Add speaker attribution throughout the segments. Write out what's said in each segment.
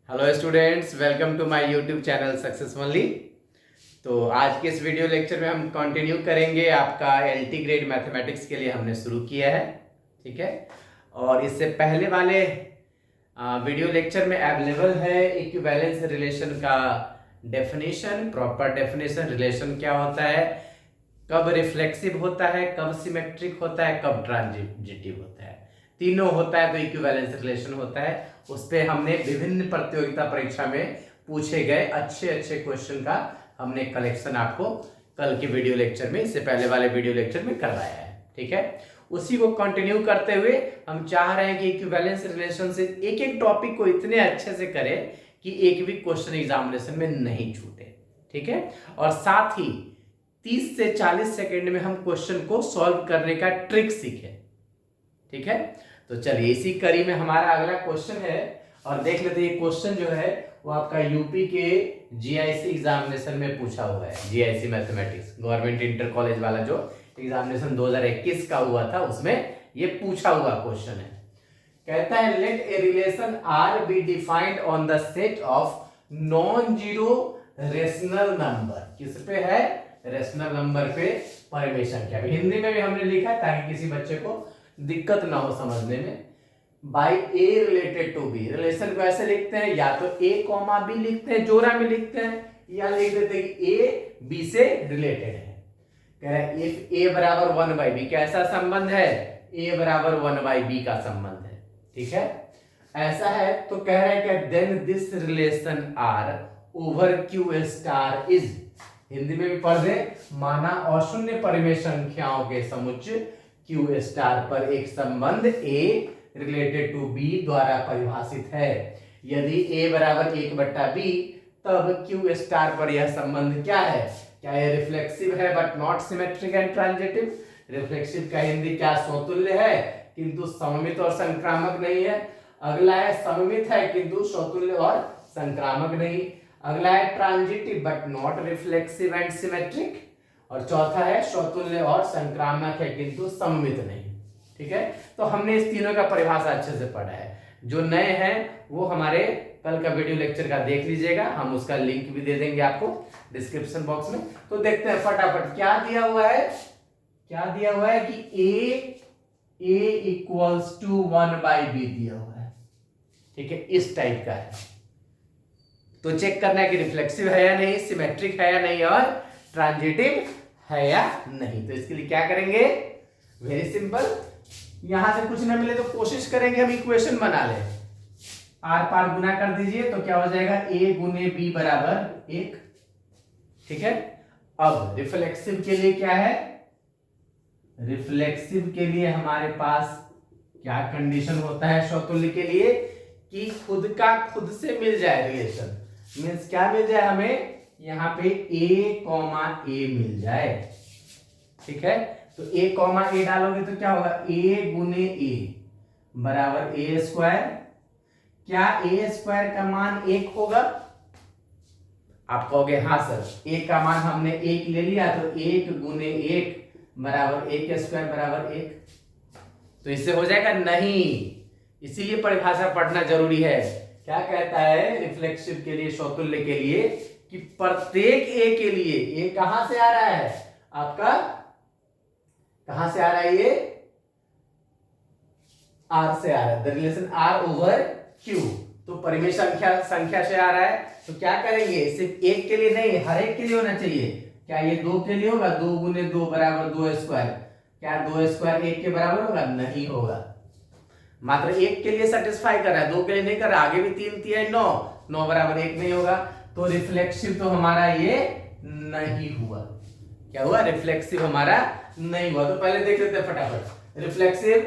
Speaker 1: Hello students, welcome to my YouTube channel successfully. तो आज के इस वीडियो लेक्चर में हम कंटिन्यू करेंगे। आपका एलटी ग्रेड मैथमेटिक्स के लिए हमने शुरू किया है, ठीक है। और इससे पहले वाले वीडियो लेक्चर में अवेलेबल है इक्विवेलेंस रिलेशन का डेफिनेशन, प्रॉपर डेफिनेशन। रिलेशन क्या होता है, कब रिफ्लेक्सिव होता है, कब सिमेट्रिक होता है, कब ट्रांजिटिव होता है। तीनों होता है तो इक्विवेलेंस रिलेशन होता है। उस पर हमने विभिन्न प्रतियोगिता परीक्षा में पूछे गए अच्छे अच्छे क्वेश्चन का हमने कलेक्शन आपको कल के वीडियो लेक्चर में, इससे पहले वाले वीडियो लेक्चर में करवाया है, ठीक है। उसी को कंटिन्यू करते हुए हम चाह रहे हैं कि इक्विवेलेंस रिलेशन से एक एक टॉपिक को इतने अच्छे से करें कि एक भी क्वेश्चन एग्जामिनेशन में नहीं छूटे, ठीक है। और साथ ही 30 से 40 सेकेंड में हम क्वेश्चन को सॉल्व करने का ट्रिक सीखें, ठीक है। तो चलिए इसी कड़ी में हमारा अगला क्वेश्चन है और देख लेते हैं। ये क्वेश्चन जो है वो आपका यूपी के जीआईसी एग्जामिनेशन में पूछा हुआ है। GIC mathematics government inter college वाला जो एग्जामिनेशन 2021 का हुआ था उसमें ये पूछा हुआ क्वेश्चन है। कहता है let a relation R be defined on the set of non zero rational number. किस पे है? रेशनल नंबर पे परिमेय संख्या। हिंदी में भी हमने लिखा है ताकि किसी बच्चे को दिक्कत ना हो समझने में। By A related to B, relation को ऐसे लिखते हैं, या तो ए कॉमा बी लिखते हैं, जोड़ा में लिखते हैं, या लिख देते हैं कि ए बी से रिलेटेड है। कह रहा है इफ ए बराबर 1/b, कैसा संबंध है? ए बराबर 1/b का संबंध है, ठीक है। ऐसा है तो कह रहा है कि then this relation R over Q star is, Hindi में भी पढ़ दे, माना अशून्य परिमेय संख्याओं के समुच्चय क्यू स्टार पर एक संबंध ए रिलेटेड टू बी द्वारा परिभाषित है। यदि ए बराबर 1/b तब क्यू स्टार पर यह संबंध क्या है? क्या यह रिफ्लेक्सिव है but not symmetric and transitive? Reflexive का हिंदी क्या? समतुल्य है किंतु सममित और संक्रामक नहीं है। अगला है सममित है किंतु समतुल्य और संक्रामक नहीं। अगला है transitive but not reflexive and symmetric. और चौथा है समतुल्य और संक्रामक है किंतु सममित नहीं, ठीक है। तो हमने इस तीनों का परिभाषा अच्छे से पढ़ा है। जो नए हैं वो हमारे कल का वीडियो लेक्चर का देख लीजिएगा, हम उसका लिंक भी दे देंगे आपको डिस्क्रिप्शन बॉक्स में। तो देखते हैं फटाफट क्या दिया हुआ है। क्या दिया हुआ है कि a इक्वल्स टू 1/b दिया हुआ है, ठीक है, इस टाइप का है। तो चेक करना है कि रिफ्लेक्सिव है या नहीं, सिमेट्रिक है या नहीं, और ट्रांजिटिव है या नहीं। तो इसके लिए क्या करेंगे? वेरी सिंपल, यहां से कुछ ना मिले तो कोशिश करेंगे हम इक्वेशन बना ले। आर पार गुना कर दीजिए तो क्या हो जाएगा? a गुने b बराबर 1, ठीक है। अब रिफ्लेक्सिव के लिए क्या है? रिफ्लेक्सिव के लिए हमारे पास क्या कंडीशन होता है समतुल्य के लिए? कि खुद का खुद से मिल जाए रिलेशन। मीन्स क्या मिल जाए हमें? यहां पे a, मिल जाए, ठीक है। तो a, डालोगे तो क्या होगा? a गुने a बराबर a²। क्या a² का मान 1 होगा? आप कहोगे हाँ सर, a का मान हमने 1 ले लिया तो 1 गुने 1 बराबर a² बराबर 1। तो इससे हो जाएगा नहीं, इसीलिए परिभाषा पढ़ना जरूरी है। क्या कहता है रिफ्लेक्सिव के लिए, समतुल्य के लिए, कि प्रत्येक ए के लिए, ए कहां से आ रहा है आपका? कहां से आ रहा है? ये आर से आ रहा है। The relation R over Q, तो परिमेय संख्या से आ रहा है। तो क्या करेंगे? सिर्फ एक के लिए नहीं, हर एक के लिए होना चाहिए। क्या ये 2 के लिए होगा? 2 गुने 2 बराबर 2²। क्या 2² 1 के बराबर होगा? नहीं होगा। मात्र एक के लिए सेटिस्फाई कर रहा है, 2 के लिए नहीं कर रहा। आगे भी 3 3 9, 9 बराबर 1 नहीं होगा। तो रिफ्लेक्सिव तो हमारा ये नहीं हुआ। क्या हुआ? रिफ्लेक्सिव हमारा नहीं हुआ। तो पहले देख लेते हैं फटाफट। रिफ्लेक्सिव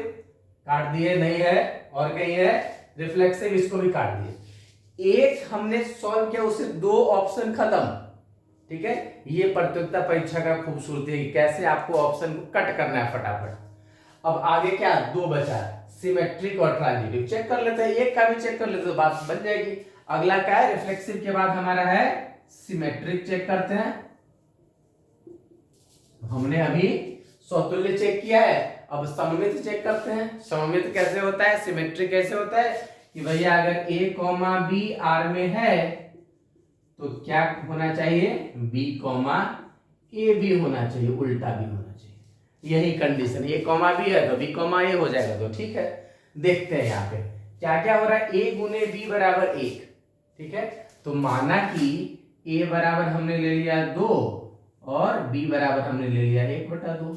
Speaker 1: काट दिए, नहीं है। और कहीं है रिफ्लेक्सिव, इसको भी काट दिए। एक हमने सॉल्व किया, उससे 2 ऑप्शन खत्म, ठीक है। ये प्रतियोगिता परीक्षा का खूबसूरती है कि कैसे आपको ऑप्शन को कट करना है फटाफट। अब आगे क्या 2 बचा? सिमेट्रिक और ट्रांजिटिव। चेक कर लेते हैं, एक का भी चेक कर लेते हैं, बात बन जाएगी। अगला क्या है? रिफ्लेक्सिव के बाद हमारा है सिमेट्रिक। चेक करते हैं। हमने अभी समतुल्य चेक किया है, अब सममित चेक करते हैं। सममित कैसे होता है, सिमेट्रिक कैसे होता है, कि भैया अगर ए कॉमा बी आर में है तो क्या होना चाहिए, बी कॉमा ए भी होना चाहिए, उल्टा भी होना चाहिए। यही कंडीशन, ए कॉमा बी है तो बी कॉमा ए हो जाएगा। तो ठीक है, देखते हैं यहाँ पे क्या क्या हो रहा है। ए गुने बी बराबर 1, ठीक है। तो माना कि ए बराबर हमने ले लिया 2 और बी बराबर हमने ले लिया 1/2,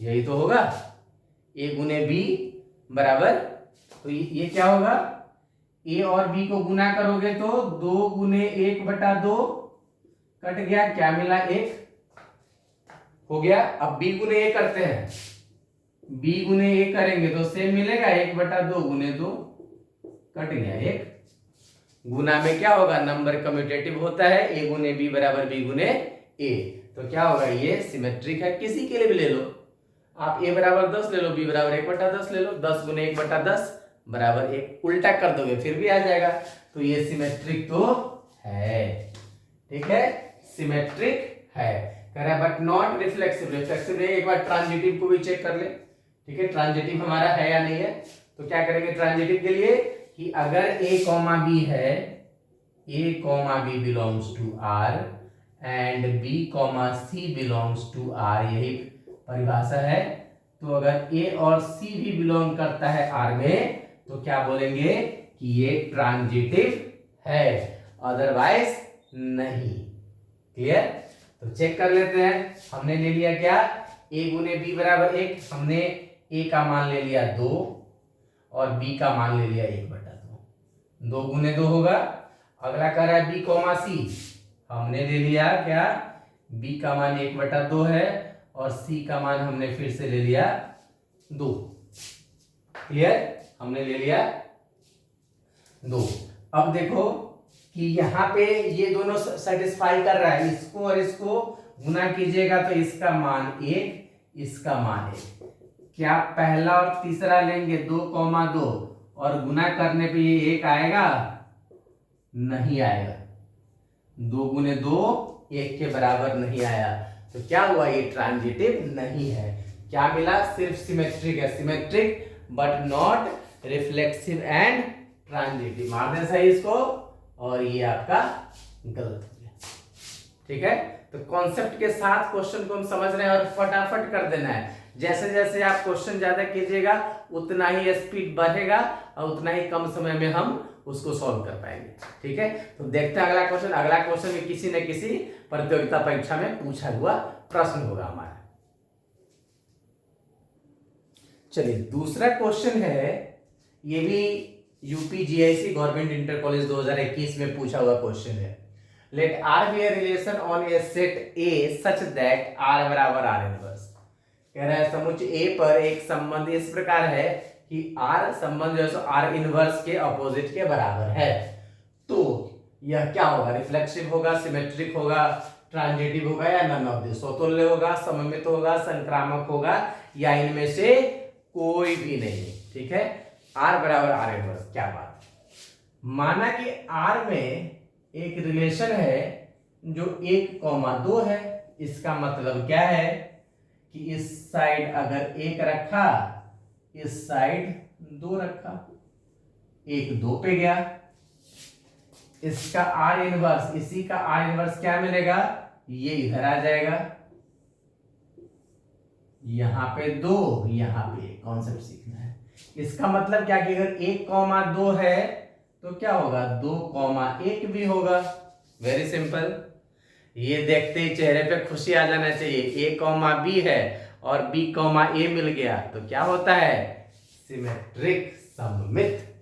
Speaker 1: यही तो होगा। ए गुने बी बराबर, तो ये क्या होगा, ए और बी को गुना करोगे तो 2 गुने 1/2 कट गया, क्या मिला 1 हो गया। अब बी गुने ए करते हैं, बी गुने ए करेंगे तो सेम मिलेगा, 1/2 गुने 2 कट गया 1। गुना में क्या होगा, नंबर कम्यूटेटिव होता है, ए गुने बी बराबर बी गुने ए। तो क्या होगा, ये सिमेट्रिक है। किसी के लिए भी ले लो आप, ए बराबर 10 ले लो, बी बराबर 1/10 ले लो, 10 गुने 1/10 बराबर 1, उल्टा कर दोगे फिर भी आ जाएगा। तो ये सिमेट्रिक तो है, ठीक है, सिमेट्रिक है। कह रहा है बट नॉट रिफ्लेक्सिव, रिफ्लेक्सिव नहीं। एक बार ट्रांजिटिव को भी चेक कर ले, ठीक है, ट्रांजिटिव हमारा है या नहीं है। तो क्या करेंगे ट्रांजिटिव के लिए, कि अगर ए कॉमा बी है, A comma B belongs to R and B comma C belongs to R, यही परिभाषा है। तो अगर ए और सी भी बिलोंग करता है आर में तो क्या बोलेंगे कि ये ट्रांजिटिव है, अदरवाइज नहीं। क्लियर। तो चेक कर लेते हैं। हमने ले लिया क्या, ए गुने बी बराबर 1, हमने ए का मान ले लिया 2 और बी का मान ले लिया 1/2, 2 गुने 2 होगा। अगला कह रहा है बी कॉमा सी, हमने ले लिया क्या, बी का मान 1/2 है और सी का मान हमने फिर से ले लिया 2। क्लियर, हमने ले लिया 2। अब देखो कि यहाँ पे ये दोनों सेटिस्फाई कर रहा है, इसको और इसको गुना कीजिएगा तो इसका मान 1, इसका मान 1। क्या पहला और तीसरा लेंगे 2,2 और गुना करने पे ये 1 आएगा, नहीं आएगा। 2 गुने 2 1 के बराबर नहीं आया, तो क्या हुआ, ये ट्रांजिटिव नहीं है। क्या मिला, सिर्फ सिमेट्रिक है, symmetric but not reflexive and transitive. मार दें सही इसको, और ये आपका गलत हो गया। ठीक है, तो कॉन्सेप्ट के साथ क्वेश्चन को हम समझ रहे हैं और फटाफट कर देना है। जैसे जैसे आप क्वेश्चन ज्यादा कीजिएगा उतना ही स्पीड बढ़ेगा और उतना ही कम समय में हम उसको सॉल्व कर पाएंगे। ठीक है, तो देखते हैं अगला क्वेश्चन। अगला क्वेश्चन में किसी न किसी प्रतियोगिता परीक्षा में पूछा हुआ प्रश्न होगा हमारा। चलिए, दूसरा क्वेश्चन है, ये भी यूपीजीआईसी गवर्नमेंट इंटर कॉलेज 2021 में पूछा हुआ क्वेश्चन है। Let R be a relation on a set A such that R बराबर आर इनवर्स। कह रहा है समुच्चय ए पर एक संबंध इस प्रकार है कि आर संबंध जो है आर इनवर्स के अपोजिट के बराबर है। तो यह क्या होगा, रिफ्लेक्सिव होगा, सिमेट्रिक होगा, ट्रांजिटिव होगा या नन ऑफ दिस, समतुल्य होगा, सममित होगा, संक्रामक होगा या इनमें से कोई भी नहीं। ठीक है, आर बराबर आर इनवर्स, क्या बात। माना कि आर में एक रिलेशन है जो 1,2 है। इसका मतलब क्या है कि इस साइड अगर 1 रखा, इस साइड 2 रखा, 1 2 पे गया। इसका आर इनवर्स, इसी का आर इनवर्स क्या मिलेगा, ये इधर आ जाएगा, यहां पे 2, यहां पे 1। कॉन्सेप्ट सीखना है। इसका मतलब क्या कि अगर 1,2 है तो क्या होगा, 2,1 भी होगा। Very simple. ये देखते ही चेहरे पे खुशी आ जाना चाहिए। a, b है और b, a मिल गया तो क्या होता है, सिमेट्रिक, सममित।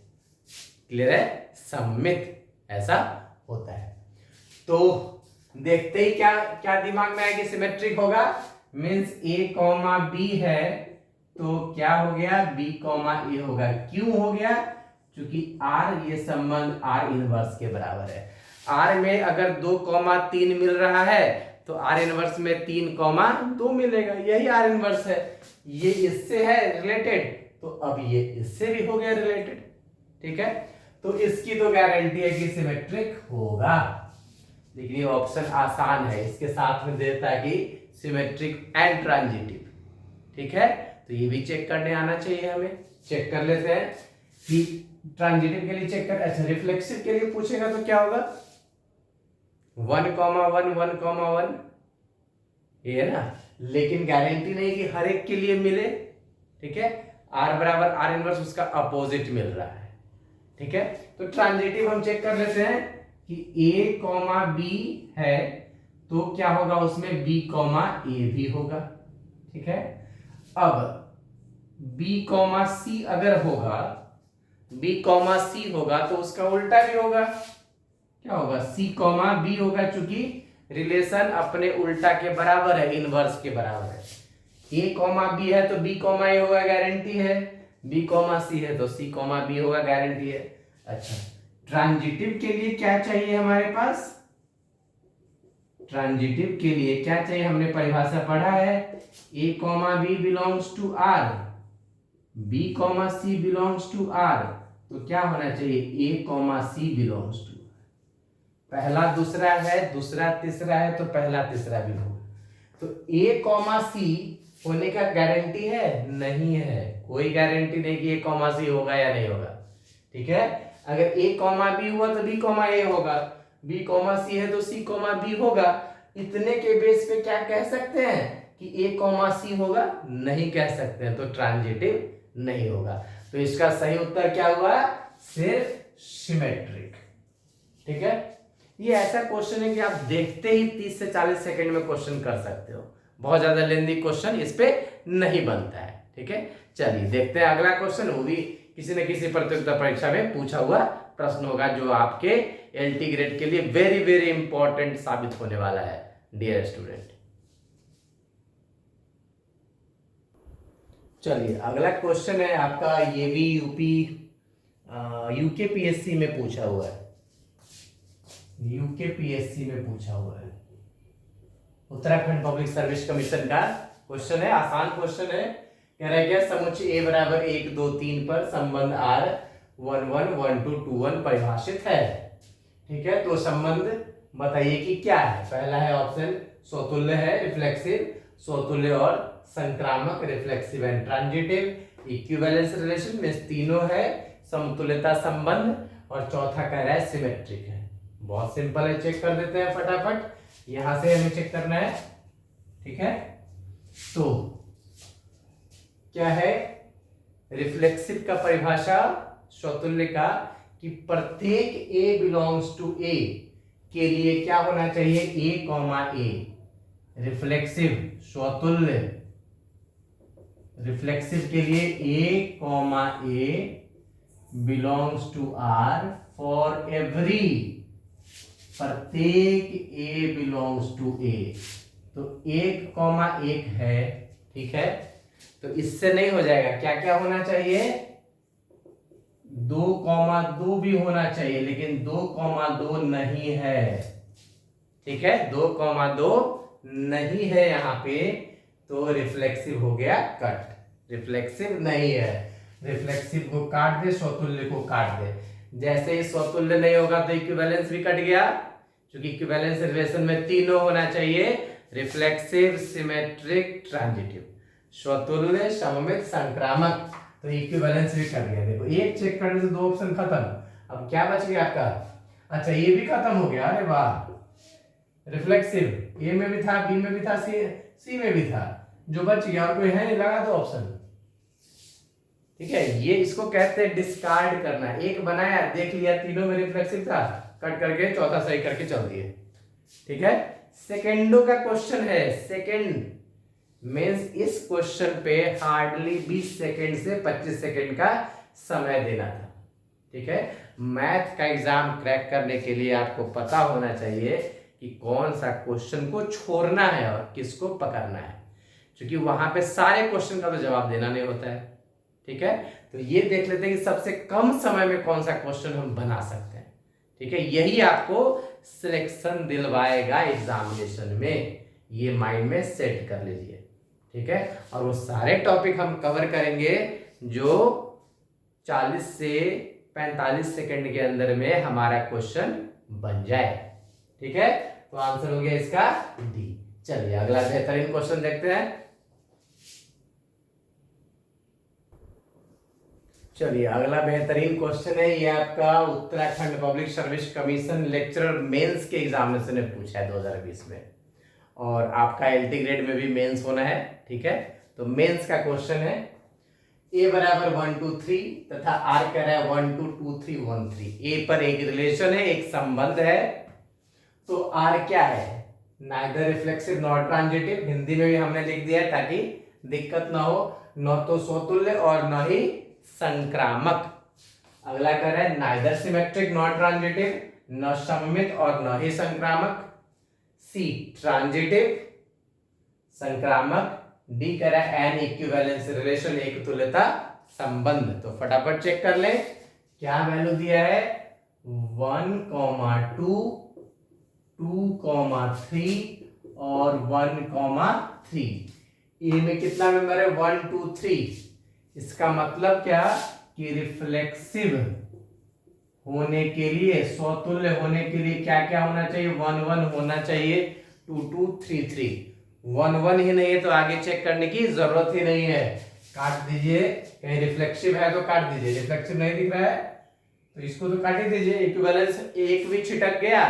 Speaker 1: क्लियर है, सममित ऐसा होता है। तो देखते ही क्या क्या दिमाग में आया कि सिमेट्रिक होगा, मींस a, b है तो क्या हो गया, b, a होगा। क्यों हो गया, क्योंकि r ये संबंध r इनवर्स के बराबर है। r में अगर 2,3 मिल रहा है तो r इनवर्स में 3,2 मिलेगा, यही r इनवर्स है। ये इससे है रिलेटेड तो अब ये इससे भी हो गया रिलेटेड। ठीक है, तो इसकी तो गारंटी है कि सिमेट्रिक होगा। लेकिन ये ऑप्शन आसान है, इसके साथ में देता है कि सिमेट्रिक एंड ट्रांजिटिव। ठीक है, तो ये भी चेक करने आना चाहिए हमें। चेक कर लेते हैं कि ट्रांजिटिव के लिए चेक कर। अच्छा, रिफ्लेक्सिव के लिए पूछेगा तो क्या होगा, 1,1 1,1, ये है ना, लेकिन गारंटी नहीं कि हर एक के लिए मिले, ठीक है। R बराबर R इनवर्स उसका अपोजिट मिल रहा है, ठीक है। तो ट्रांजिटिव हम चेक कर लेते हैं कि A, B है तो क्या होगा उसमें B, A भी होगा, ठीक है। अब B, C अगर होगा, B, C होगा तो उसका उल्टा भी होगा, क्या होगा, C, B होगा, चूंकि रिलेशन अपने उल्टा के बराबर है, इनवर्स के बराबर है। A, B है तो B, A होगा, गारंटी है। B, C है तो C, B होगा, गारंटी है। अच्छा, ट्रांजिटिव के लिए क्या चाहिए हमारे पास, ट्रांजिटिव के लिए क्या चाहिए, हमने परिभाषा पढ़ा है, A, B belongs to R, B, C belongs to R, तो क्या होना चाहिए, A, C बिलोंग्स टू, पहला दूसरा है, दूसरा तीसरा है तो पहला तीसरा भी होगा। तो A, C होने का गारंटी है, नहीं है, कोई गारंटी नहीं कि A, C होगा या नहीं होगा, ठीक है। अगर A, B हुआ तो B, A होगा, B, C है तो C, B होगा। इतने के बेस पे क्या कह सकते हैं कि A, C होगा, नहीं कह सकते हैं, तो ट्रांजिटिव नहीं होगा। तो इसका सही उत्तर क्या हुआ, सिर्फ सिमेट्रिक, ठीक है। ये ऐसा क्वेश्चन है कि आप देखते ही 30 से 40 सेकंड में क्वेश्चन कर सकते हो, बहुत ज्यादा लेंदी क्वेश्चन इस पे नहीं बनता है, ठीक है। चलिए देखते हैं अगला क्वेश्चन, वो भी किसी न किसी प्रतियोगिता परीक्षा में पूछा हुआ प्रश्न होगा, जो आपके एलटी ग्रेड के लिए वेरी वेरी इंपॉर्टेंट साबित होने वाला है, डियर स्टूडेंट। चलिए अगला क्वेश्चन है आपका, ये भी यूकेपीएससी में पूछा हुआ है, यूकेपीएससी में पूछा हुआ है, उत्तराखंड पब्लिक सर्विस कमीशन का क्वेश्चन है, आसान क्वेश्चन है। कह रहा है क्या, समुच्चय A बराबर 1 2 3 पर संबंध R 1 1 1 2 2 1 परिभाषित है, ठीक है। तो संबंध बताइए कि क्या है। पहला है ऑप्शन स्वतुल्य है, रिफ्लेक्सिव, स्वतुल्य और संक्रामक, reflexive and transitive, equivalence relation में तीनों है, समतुल्यता संबंध, और चौथा कह रहा है सिमेट्रिक है। बहुत सिंपल है, चेक कर देते हैं फटाफट, यहां से हमें चेक करना है, ठीक है। तो क्या है, रिफ्लेक्सिव का परिभाषा स्वतुल्य का, कि प्रत्येक A बिलोंग्स टू A के लिए क्या होना चाहिए, A, A। रिफ्लेक्सिव स्वतुल्य, रिफ्लेक्सिव के लिए A, belongs to R for every, प्रत्येक A बिलोंग्स टू A, तो 1, 1 है, ठीक है। तो इससे नहीं हो जाएगा, क्या क्या होना चाहिए, 2, 2 भी होना चाहिए, लेकिन 2, 2 नहीं है, ठीक है। 2, 2 नहीं है यहाँ पे, तो रिफ्लेक्सिव हो गया कट, रिफ्लेक्सिव नहीं है। रिफ्लेक्सिव को काट दे, स्वतुल्य को काट दे, जैसे ही स्वतुल्य नहीं होगा तो इक्विवेलेंस भी कट गया, क्योंकि इक्विवेलेंस रिलेशन में तीनों होना चाहिए, रिफ्लेक्सिव, सिमेट्रिक, ट्रांजिटिव, स्वतुल्य, सममित, संक्रामक, तो इक्विवेलेंस भी कर गया। देखो एक चेक करने से 2 ऑप्शन खत्म, अब क्या बच गया आपका, अच्छा ये भी खत्म हो गया, अरे वाह, रिफ्लेक्सिव ए में भी था, बी में भी था, सी में भी था, जो बच गया और कोई है नहीं, लगा दो ऑप्शन, ठीक है। ये इसको कहते हैं डिस्कार्ड करना, एक बनाया, देख लिया तीनों में रिफ्लेक्सिव था, कट करके चौथा सही करके चल दिए, ठीक है। सेकेंडो का क्वेश्चन है, सेकेंड मींस इस क्वेश्चन पे हार्डली 20 सेकेंड से 25 सेकेंड का समय देना था, ठीक है। मैथ का एग्जाम क्रैक करने के लिए आपको पता होना चाहिए कि कौन सा क्वेश्चन को छोड़ना है और किसको पकड़ना है, क्योंकि वहां पे सारे क्वेश्चन का तो जवाब देना नहीं होता है, ठीक है। तो ये देख लेते हैं कि सबसे कम समय में कौन सा क्वेश्चन हम बना सकते हैं, ठीक है। यही आपको सिलेक्शन दिलवाएगा एग्जामिनेशन में, ये माइंड में सेट कर लीजिए, ठीक है। और वो सारे टॉपिक हम कवर करेंगे जो 40 से 45 सेकंड के अंदर में हमारा क्वेश्चन बन जाए, ठीक है। तो आंसर हो गया इसका डी। चलिए अगला बेहतरीन क्वेश्चन देखते हैं। चलिए अगला बेहतरीन क्वेश्चन है, ये आपका Uttarakhand public service commission lecturer mains के एग्जामिनेशन में पूछा है 2020 में, और आपका एलटी ग्रेड में भी मेंस होना है। ठीक है, तो मेंस का क्वेश्चन है ए बराबर 1 2 3 तथा आर कह रहा है 1 2 2 3 1 3। ए पर एक रिलेशन है, एक संबंध है, तो आर क्या है? Neither reflexive not transitive, Hindi में भी हमने लिख दिया है ताकि दिक्कत ना हो, न तो स्वतुल्य और न ही संक्रामक। अगला कह रहा है नाइदर सिमेट्रिक नॉट ट्रांजिटिव, न सममित और न ही संक्रामक। सी ट्रांजिटिव संक्रामक। डी कह रहा है एन इक्विवेलेंस रिलेशन, एक तुल्यता संबंध। तो फटाफट चेक कर ले क्या वैल्यू दिया है, 1, 2, 2, 3 और 1, 3। ए में कितना मेंबर है? 1 2 3। इसका मतलब क्या कि रिफ्लेक्सिव होने के लिए, स्वतुल्य होने के लिए क्या क्या होना चाहिए? 1 1 होना चाहिए, 2 2 3 3। 1 1 ही नहीं है तो आगे चेक करने की जरूरत ही नहीं है, काट दीजिए। कहीं रिफ्लेक्सिव है तो काट दीजिए, रिफ्लेक्सिव नहीं दिख रहा है तो इसको तो काट ही दीजिए। इक्विवेलेंस एक भी छिटक गया,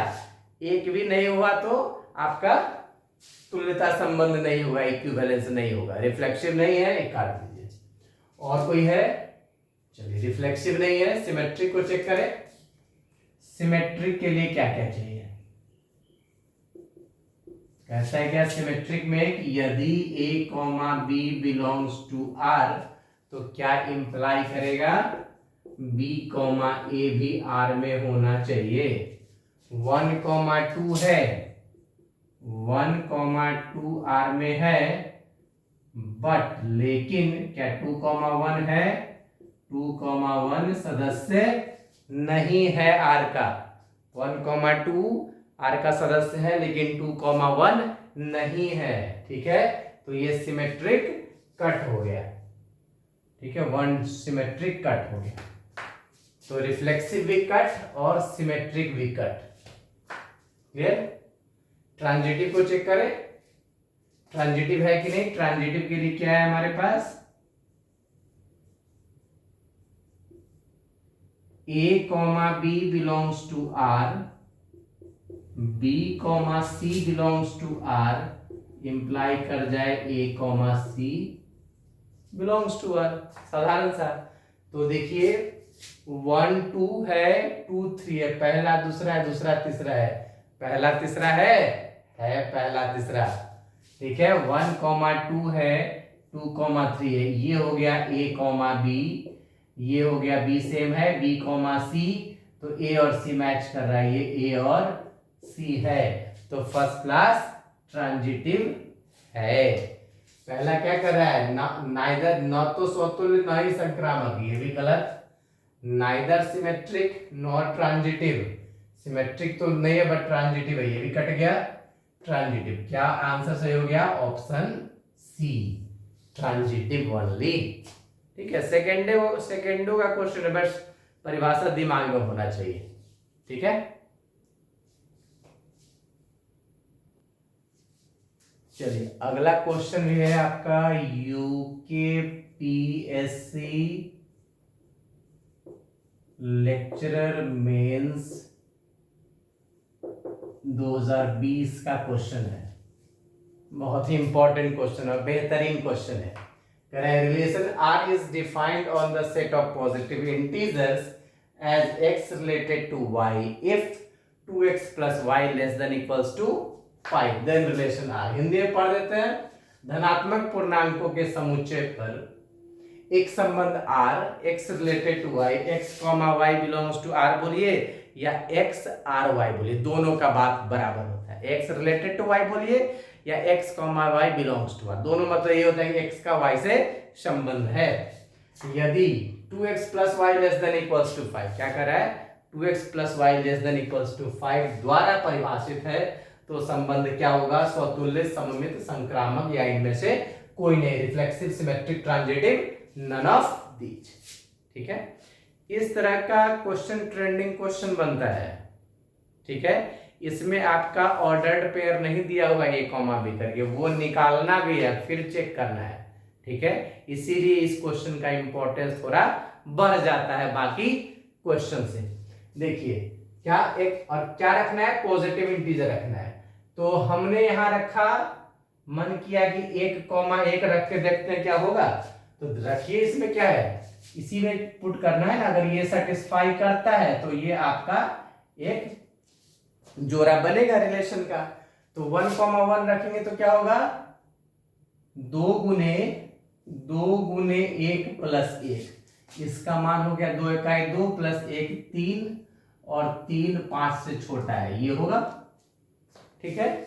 Speaker 1: एक भी नहीं हुआ तो आपका तुल्यता संबंध नहीं होगा, इक्विवेलेंस नहीं होगा। रिफ्लेक्सिव नहीं है, एक काट दीजिए। और कोई है? चलिए रिफ्लेक्सिव नहीं है, सिमेट्रिक को चेक करें। सिमेट्रिक के लिए क्या क्या चाहिए? कहता है क्या सिमेट्रिक में कि यदि a, b belongs to r तो क्या इंप्लाई करेगा? b, a भी r में होना चाहिए। 1, 2 है, 1, 2 r में है, बट लेकिन क्या 2, 1 है? 2, 1 सदस्य नहीं है r का। 1, 2 r का सदस्य है लेकिन 2, 1 नहीं है। ठीक है, तो ये सिमेट्रिक कट हो गया। ठीक है, 1 सिमेट्रिक कट हो गया। तो रिफ्लेक्सिव भी कट और सिमेट्रिक भी कट। क्लियर? ट्रांजिटिव को चेक करें, ट्रांजिटिव है कि नहीं। ट्रांजिटिव के लिए क्या है हमारे पास? a, b belongs to r, b, c belongs to r imply कर जाए a, c belongs to r। साधारण सा। तो देखिए 1 2 है, 2 3 है, पहला दूसरा है, दूसरा तीसरा है, पहला तीसरा है पहला तीसरा। ठीक है, 1, 2 है, 2, 3 है, ये हो गया a, b, ये हो गया b सेम है, b, c, तो a और c मैच कर रहा है, ये a और c है, तो फर्स्ट क्लास ट्रांजिटिव है। पहला क्या कर रहा है? नाइदर, न तो स्वतुल्य न ही संक्रामक, ये भी गलत। Neither symmetric not transitive, symmetric तो नहीं है बट ट्रांजिटिव है, ये भी कट गया। ट्रांजिटिव, क्या आंसर सही हो गया? Option C, transitive only. ठीक है, सेकेंडो का क्वेश्चन है, बस परिभाषा दिमाग में होना चाहिए। ठीक है, चलिए अगला क्वेश्चन भी है आपका यूकेपीएससी लेक्चरर मेंस 2020 का क्वेश्चन है। बहुत ही इंपॉर्टेंट क्वेश्चन है, बेहतरीन क्वेश्चन है। Relation R is defined on the set of positive integers as x related to y if 2x plus y less than equals to 5 then relation R। Hindi में पढ़ देते हैं। धनात्मक पूर्णांकों के समुच्चय पर एक संबंध R x related to y, x, y belongs to R बोलिए या x r y बोलिए, दोनों का बात बराबर होता है। x रिलेटेड टू y बोलिए या x, y belongs to r, दोनों मतलब ये होता है कि x का y से संबंध है। यदि 2x plus y less than equals to 5, क्या कर रहा है? 2x plus y less than equals to 5 द्वारा परिभाषित है, तो संबंध क्या होगा? स्वतुल्य, सममित, संक्रामक या इनमें से कोई नहीं। Reflexive, symmetric, transitive, none of these. ठीक है, इस तरह का क्वेश्चन ट्रेंडिंग क्वेश्चन बनता है। ठीक है, इसमें आपका ऑर्डर्ड पेयर नहीं दिया होगा a, b करके, वो निकालना भी है, फिर चेक करना है। ठीक है, इसीलिए इस क्वेश्चन का इंपॉर्टेंस थोड़ा बढ़ जाता है बाकी क्वेश्चन से। देखिए क्या एक और क्या रखना है, पॉजिटिव इंटीजर रखना है। तो हमने यहां रखा, मन किया कि 1,1 रख के देखते हैं क्या होगा। तो रखिए, इसमें क्या है, इसी में पुट करना है ना। अगर ये सेटिस्फाई करता है तो ये आपका एक जोड़ा बनेगा रिलेशन का। तो 1,1 रखेंगे तो क्या होगा, 2 गुने 1 प्लस 1, इसका मान हो गया 2 इकाई 2 प्लस 1 3, और 3 5 से छोटा है, ये होगा। ठीक है,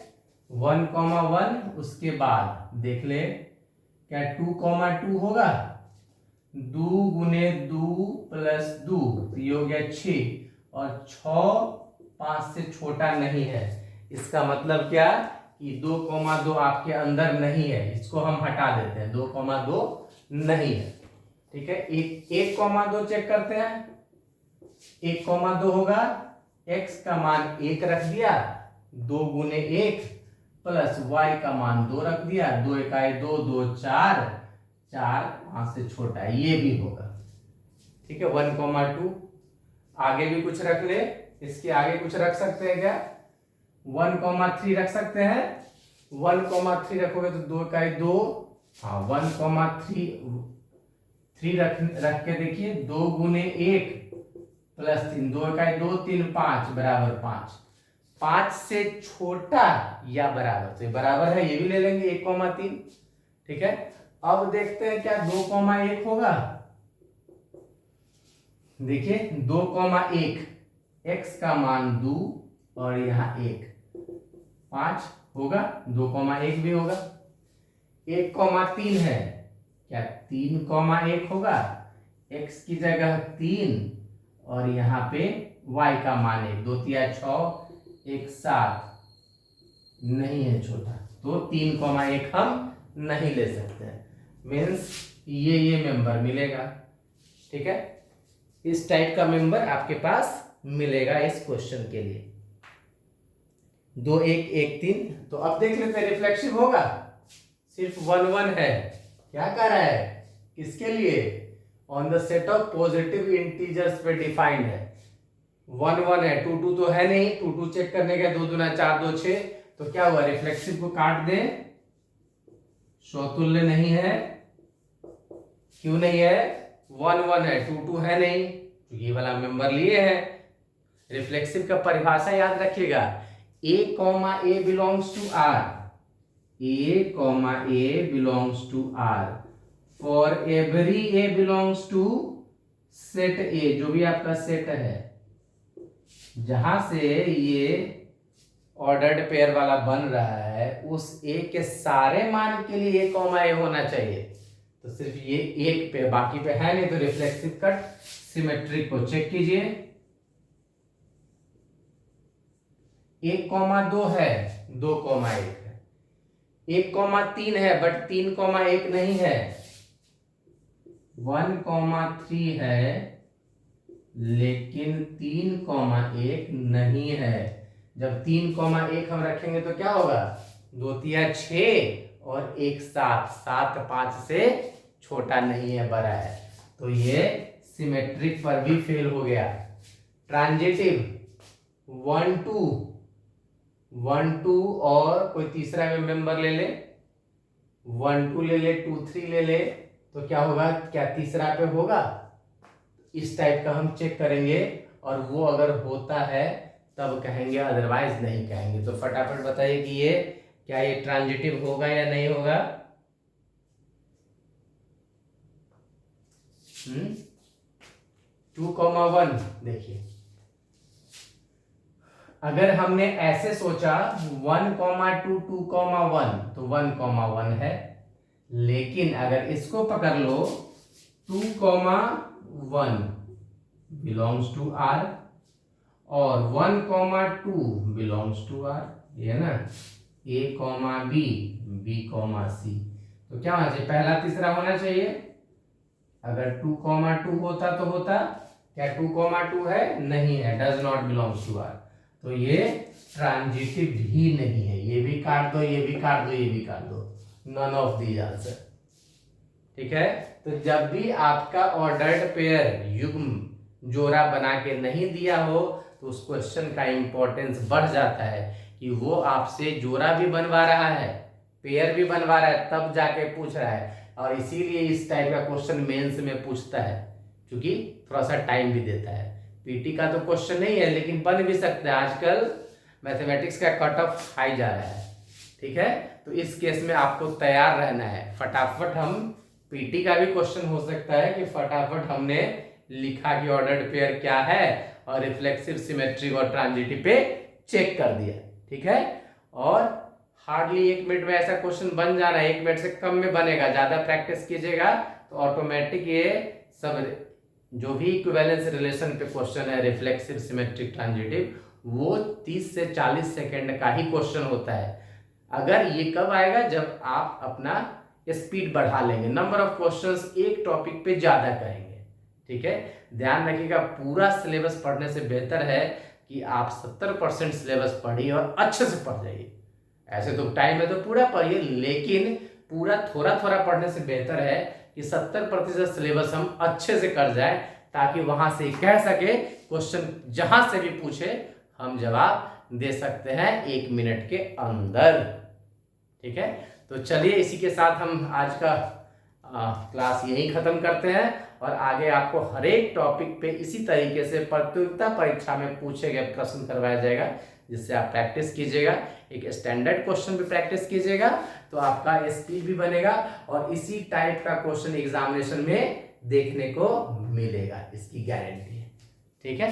Speaker 1: 1,1। उसके बाद देख ले क्या 2,2 होगा, 2 गुने 2 प्लस 2, तो ये हो गया 6, और 6 5 से छोटा नहीं है। इसका मतलब क्या कि 2,2 आपके अंदर नहीं है, इसको हम हटा देते हैं, 2,2 नहीं है। ठीक है, 1,2 चेक करते हैं। 1,2 होगा, x का मान 1 रख दिया, 2 गुने 1 प्लस y का मान 2 रख दिया, 2 इकाई 2 2 4, 4 5 से छोटा है, ये भी होगा। ठीक है, 1,2। आगे भी कुछ रख ले, इसके आगे कुछ रख सकते हैं क्या, 1,3 रख सकते हैं। 1,3 रखोगे तो 2 इकाई 2, हाँ 1,3 रख के देखिए, 2 गुने 1 प्लस 3, 2 इकाई 2 3 5 बराबर 5, 5 से छोटा या बराबर, तो ये बराबर है, ये भी ले लेंगे 1,3। ठीक है, अब देखते हैं क्या 2,1 होगा। देखिए 2,1, x का मान 2 और यहाँ 1 5 होगा, 2,1 भी होगा। 1,3 है, क्या 3,1 होगा, x की जगह 3 और यहाँ पे y का मान 1, 2 3 6 1 7, नहीं है छोटा, तो 3,1 हम नहीं ले सकते हैं, मीन्स ये मेंबर मिलेगा। ठीक है, इस टाइप का मेंबर आपके पास मिलेगा इस क्वेश्चन के लिए। 2 1 1 3। तो अब देख लेते हैं, रिफ्लेक्सिव होगा, सिर्फ 1 1 है। क्या कर रहा है, किसके लिए, on the set of positive integers पे डिफाइंड है। 1 1 है, 2 2 तो है नहीं, 2 2 चेक करने के 2 दूना 4 2 6, तो क्या हुआ, रिफ्लेक्सिव को काट दे, स्वतुल्य नहीं है। क्यों नहीं है, 1 1 है, 2 2 है नहीं, तो ये वाला मेंबर लिए है। रिफ्लेक्सिव का परिभाषा याद रखिएगा, a belongs to r, a belongs to r, for every a belongs to set a, जो भी आपका सेट है, जहां से ये ऑर्डर्ड पेयर वाला बन रहा है, उस a के सारे मान के लिए a होना चाहिए। तो सिर्फ ये एक पे, बाकी पे है नहीं, तो रिफ्लेक्सिव कट सिमेट्रिक को चेक कीजिए। 1,2 है, 2,1 है, 1,3 है बट 3,1 नहीं है, 1,3 है लेकिन 3,1 नहीं है। जब 3,1 हम रखेंगे तो क्या होगा, 2 3 6 और 1 7, 7 5 से छोटा नहीं है, बड़ा है, तो ये सिमेट्रिक पर भी फेल हो गया। ट्रांजिटिव 1 2 1 2 और कोई तीसरा मेंबर ले ले, 1 2 ले ले, 2 3 ले ले, तो क्या होगा, क्या तीसरा पे होगा, इस टाइप का हम चेक करेंगे, और वो अगर होता है तब कहेंगे, अदरवाइज नहीं कहेंगे। तो फटाफट बताइए कि ये क्या ये ट्रांजिटिव होगा या नहीं होगा। 2,1 देखिए, अगर हमने ऐसे सोचा 1,2 2,1 तो 1,1 है, लेकिन अगर इसको पकड़ लो 2,1 बिलोंग्स टू r और 1,2 बिलोंग्स टू r, ये है ना, a, b, c, तो क्या होना चाहिए, पहला तीसरा होना चाहिए। अगर 2,2 होता तो होता, क्या 2,2 है, नहीं है, does not belongs to r, तो ये ट्रांजिटिव ही नहीं है। ये भी काट दो, ये भी काट दो, ये भी काट दो, नन ऑफ दीज आंसर। ठीक है। तो जब भी आपका ऑर्डर्ड पेयर युग्म जोड़ा बना के नहीं दिया हो तो उस क्वेश्चन का इंपॉर्टेंस बढ़ जाता है कि वो आपसे जोड़ा भी बनवा रहा है, पेयर भी बनवा रहा है, तब जाके पूछ रहा है। और इसीलिए इस टाइप का क्वेश्चन मेंस में पूछता है, क्योंकि थोड़ा सा टाइम भी देता है। पीटी का तो क्वेश्चन नहीं है लेकिन बन भी सकता है। आजकल मैथमेटिक्स का कट ऑफ हाई जा रहा है, ठीक है। तो इस केस में आपको तैयार रहना है। फटाफट हम पीटी का भी क्वेश्चन हो सकता है कि फटाफट हमने लिखा कि ऑर्डर्ड पेयर क्या है और रिफ्लेक्सिव, सिमेट्रिक और ट्रांजिटिव पे चेक कर दिया, ठीक है। और हार्डली 1 मिनट में ऐसा क्वेश्चन बन जाना है, 1 मिनट से कम में बनेगा। ज्यादा प्रैक्टिस कीजिएगा तो ऑटोमेटिक ये सब जो भी इक्विवेलेंस रिलेशन पे क्वेश्चन है, रिफ्लेक्सिव, सिमेट्रिक, ट्रांजिटिव, वो 30 से 40 सेकेंड का ही क्वेश्चन होता है। अगर ये कब आएगा, जब आप अपना स्पीड बढ़ा लेंगे, नंबर ऑफ क्वेश्चंस एक टॉपिक पे ज्यादा करेंगे, ठीक है। ध्यान रखिएगा, पूरा सिलेबस पढ़ने से बेहतर है कि आप 70% सिलेबस पढ़िए और अच्छे से पढ़ जाइए। ऐसे तो टाइम है तो पूरा पढ़िए, लेकिन पूरा थोड़ा थोड़ा पढ़ने से बेहतर है कि 70% सिलेबस हम अच्छे से कर जाए, ताकि वहां से कह सके क्वेश्चन जहां से भी पूछे हम जवाब दे सकते हैं 1 मिनट के अंदर, ठीक है। तो चलिए इसी के साथ हम आज का क्लास यही खत्म करते हैं और आगे आपको हर एक टॉपिक पे इसी तरीके से प्रतियोगिता परीक्षा में पूछे गए प्रश्न करवाया जाएगा, जिससे आप प्रैक्टिस कीजिएगा। एक स्टैंडर्ड क्वेश्चन पे प्रैक्टिस कीजिएगा तो आपका स्पीड भी बनेगा और इसी टाइप का क्वेश्चन एग्जामिनेशन में देखने को मिलेगा, इसकी गारंटी है, ठीक है।